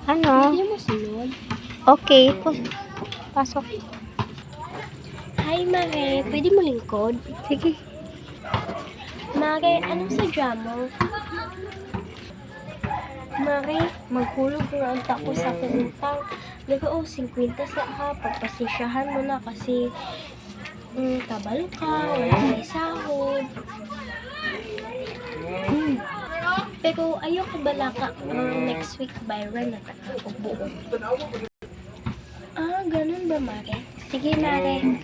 Ano? Hindi mo sunod. Okay. Pasok. Hi, Mare. Pwede mo lingkod? Sige. Mare, anong sadya mo? Mare, maghulog na ang tako sa pinutang. Nagao 50 sa ha. Pagpasisyahan mo na kasi kabalo ka, wala may sahod. Pero ayoko bala ka next week bayran na buo. Ganun ba, Mare? Sige, Mare.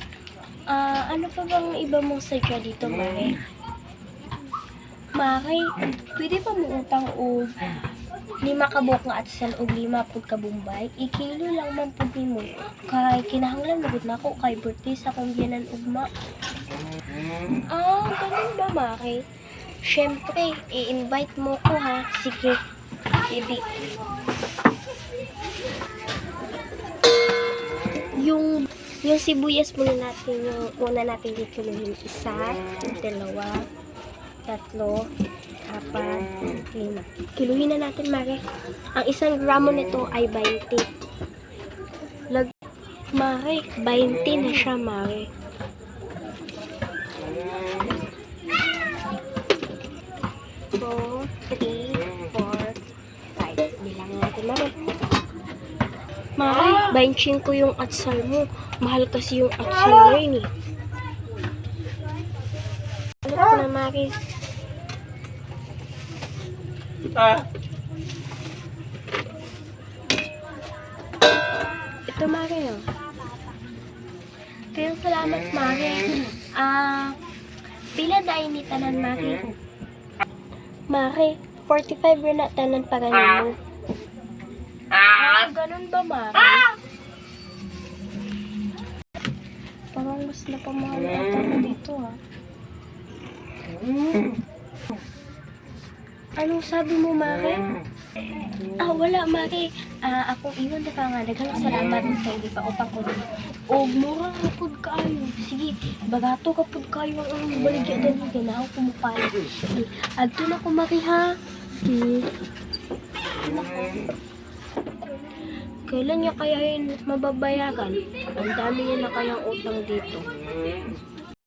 Ano pa bang iba mong sadya dito, Mare? Mare, pwede pa mo utang o 5 ka buok nga at sal og 5 pud ka Bombay. Ikilo lang man pud nimo. Kay kinahanglan magud nako kay birthday sa akong biyanan ugma. Ganun ba, Mare? Syempre, i-invite mo ko ha. Sige. Baby. Yung sibuyas muna natin, yung una natin dito yung 1, 2, 3, 4, 5. Kiluhin na natin, Mare. Ang 1 gramo nito ay 20. Mare, 20 na siya, Mare. 2, 3, 4, 5. Bilang natin, Mare. Mare, 25 yung atsal mo. Mahal kasi yung atsal ngayon eh. Ano ko na, Mare? Ito, Mare, oh. Kaya salamat, Mare. Pila dahil ni tanan, Mare? Mare, 45 rin na tanan para nimo. Ganun ba, Mare? Parang mas napamahal ata ko dito, ha? Anong sabi mo, Mare? Wala, Mare. Akong iwan na ka nga. Daghang salamat kay di pa upang ko. O, mura ka pud kayo. Sige, bagato ka pud kayo ang baligya dali. Ganaw ko mo pala. Adto na ko, Mare, ha? Kailan niya kaya yun mababayaran? Ang dami niya na kayang utang dito.